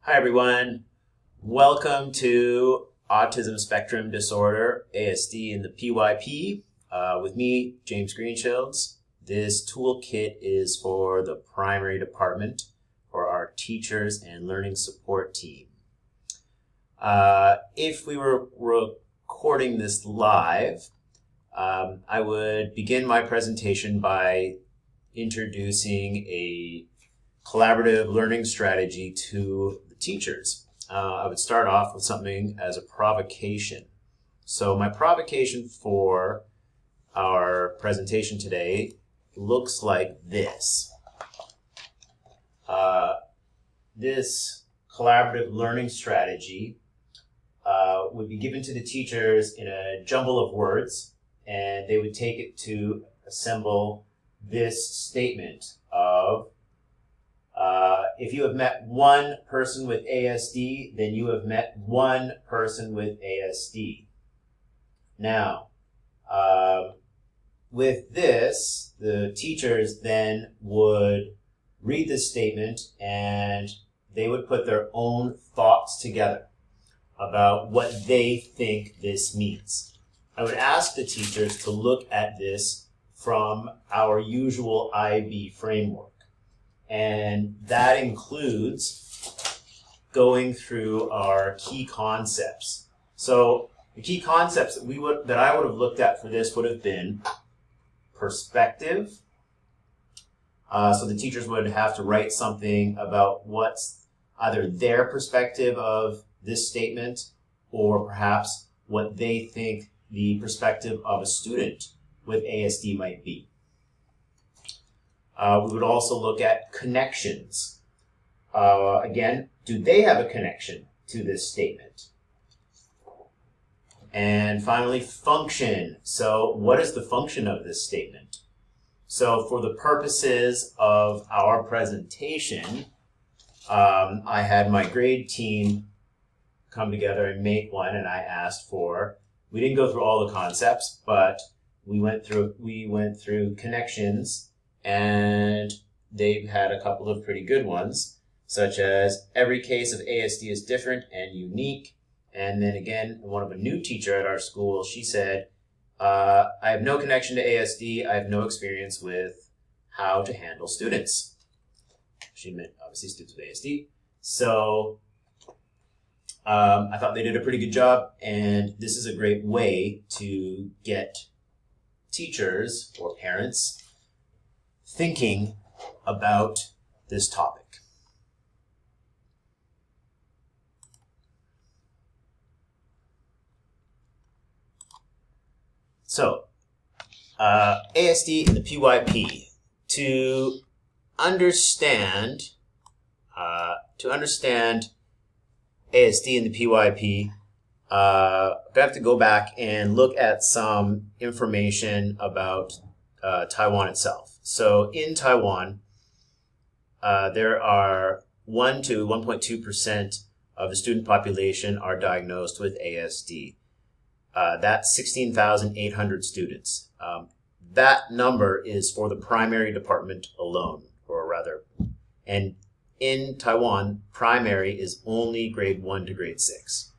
Hi, everyone. Welcome to Autism Spectrum Disorder, ASD in the PYP, with me, James Greenshields. This toolkit is for the primary department for our teachers and learning support team. If we were recording this live, I would begin my presentation by introducing a collaborative learning strategy to the teachers. I would start off with something as a provocation. So my provocation for our presentation today looks like this. This collaborative learning strategy would be given to the teachers in a jumble of words, and they would take it to assemble this statement of if you have met one person with ASD, then you have met one person with ASD. Now, with this, the teachers then would read this statement and they would put their own thoughts together about what they think this means. I would ask the teachers to look at this from our usual IB framework. And that includes going through our key concepts. So the key concepts that I would have looked at for this would have been perspective. So the teachers would have to write something about what's either their perspective of this statement or perhaps what they think the perspective of a student with ASD might be. We would also look at connections. Again, do they have a connection to this statement? And finally, function. So what is the function of this statement? So for the purposes of our presentation, I had my grade team come together and make one, and I asked for, we didn't go through all the concepts, but we went through connections, and they've had a couple of pretty good ones, such as every case of ASD is different and unique. And then again, one of a new teacher at our school, she said, I have no connection to ASD. I have no experience with how to handle students. She meant obviously students with ASD. So I thought they did a pretty good job, and this is a great way to get teachers or parents thinking about this topic. So, ASD and the PYP. To understand ASD and the PYP, we have to go back and look at some information about Taiwan itself. So in Taiwan, there are 1 to 1.2% of the student population are diagnosed with ASD. That's 16,800 students. That number is for the primary department alone, and in Taiwan, primary is only grade 1 to grade 6.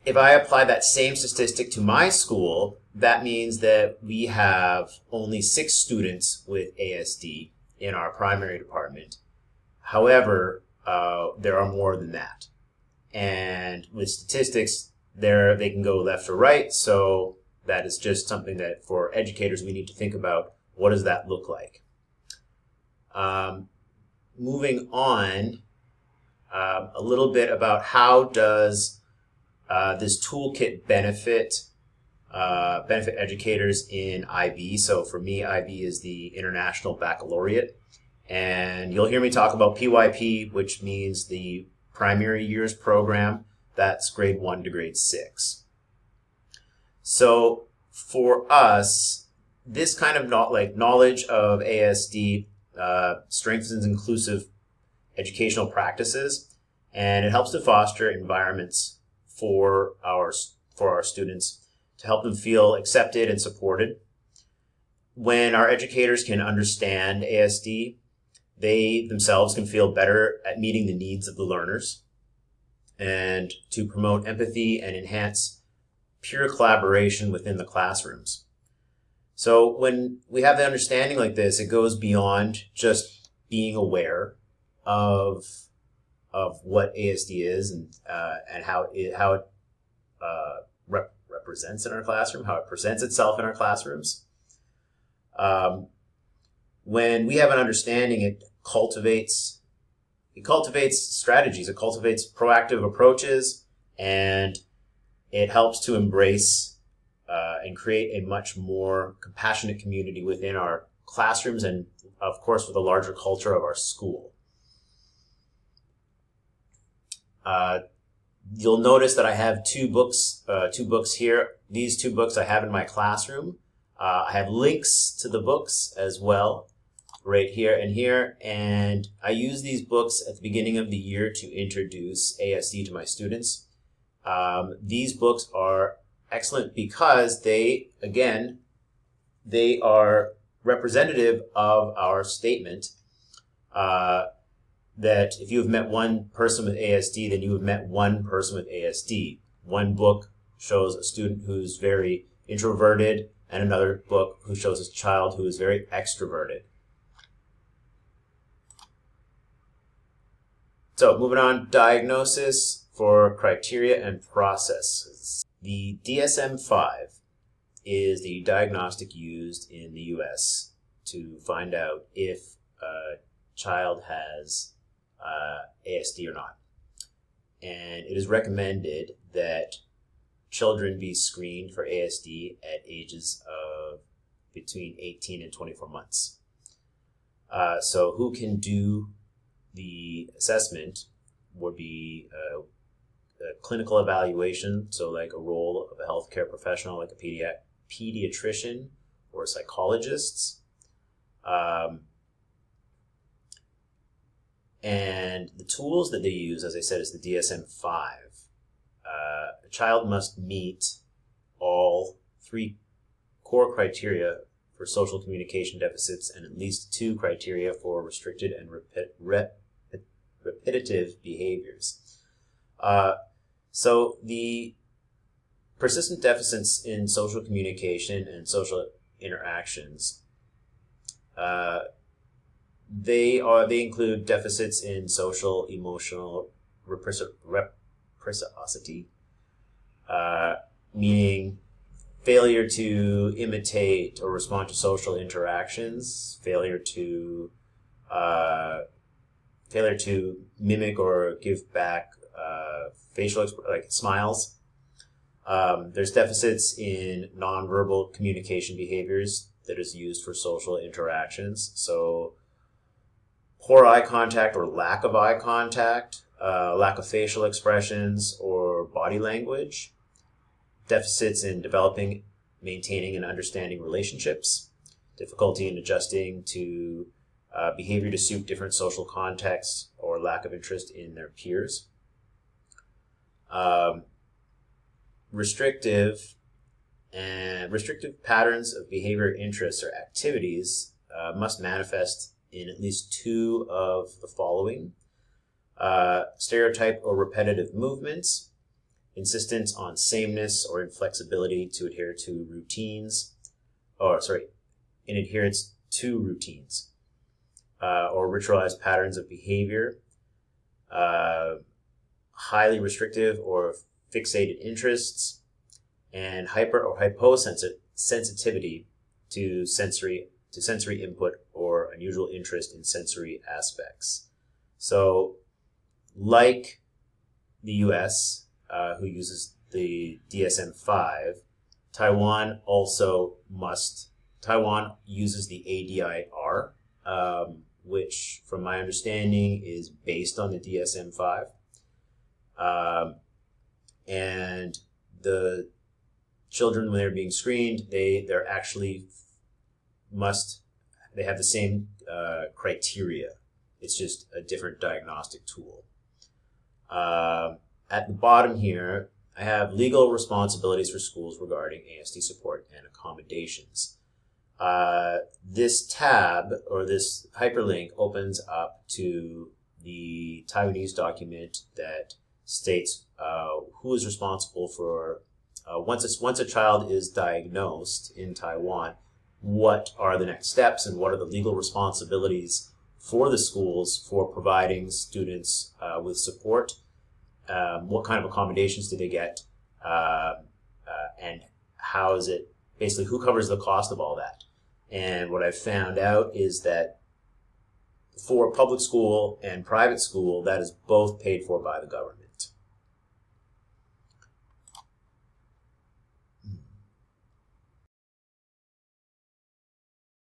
If I apply that same statistic to my school, that means that we have only 6 students with ASD in our primary department. However, there are more than that. And with statistics, they can go left or right. So that is just something that for educators, we need to think about. What does that look like? Moving on, a little bit about how does this toolkit benefit educators in IB. So for me, IB is the International Baccalaureate. And you'll hear me talk about PYP, which means the Primary Years Program. That's grade 1 to grade 6. So for us, this kind of knowledge of ASD strengthens inclusive educational practices, and it helps to foster environments for our students to help them feel accepted and supported. When our educators can understand ASD, they themselves can feel better at meeting the needs of the learners, and to promote empathy and enhance peer collaboration within the classrooms. So when we have the understanding like this, it goes beyond just being aware of what ASD is and how it represents in our classroom, how it presents itself in our classrooms. When we have an understanding, it cultivates strategies, it cultivates proactive approaches, and it helps to embrace and create a much more compassionate community within our classrooms and, of course, with the larger culture of our school. You'll notice that I have two books here. These two books I have in my classroom. I have links to the books as well, right here and here. And I use these books at the beginning of the year to introduce ASD to my students. These books are excellent because they are representative of our statement that if you have met one person with ASD, then you have met one person with ASD. One book shows a student who's very introverted, and another book who shows a child who is very extroverted. So moving on, diagnosis for criteria and processes. The DSM-5 is the diagnostic used in the US to find out if a child has ASD or not. And it is recommended that children be screened for ASD at ages of between 18 and 24 months. So who can do the assessment would be a clinical evaluation, so like a role of a healthcare professional like a pediatrician or psychologists. And the tools that they use, as I said, is the DSM-5. A child must meet all 3 core criteria for social communication deficits and at least 2 criteria for restricted and repetitive behaviors. So the persistent deficits in social communication and social interactions, they include deficits in social emotional reciprocity, meaning failure to imitate or respond to social interactions, failure to mimic or give back facial like smiles. There's deficits in nonverbal communication behaviors that is used for social interactions. So poor eye contact or lack of eye contact, lack of facial expressions or body language, deficits in developing, maintaining, and understanding relationships, difficulty in adjusting to behavior to suit different social contexts, or lack of interest in their peers. Restrictive patterns of behavior, interests, or activities must manifest in at least 2 of the following: stereotype or repetitive movements, insistence on sameness or inflexibility to adhere to routines, in adherence to routines, or ritualized patterns of behavior, highly restrictive or fixated interests, and hyper or hyposensitivity to sensory input or unusual interest in sensory aspects. So, like the US, who uses the DSM-5, Taiwan uses the ADIR, which, from my understanding, is based on the DSM-5. And the children, when they're being screened, they have the same criteria. It's just a different diagnostic tool. At the bottom here, I have legal responsibilities for schools regarding ASD support and accommodations. this tab or this hyperlink opens up to the Taiwanese document that states who is responsible for once a child is diagnosed in Taiwan, what are the next steps and what are the legal responsibilities for the schools for providing students with support. What kind of accommodations do they get, and how is it, basically who covers the cost of all that. And what I've found out is that for public school and private school, that is both paid for by the government.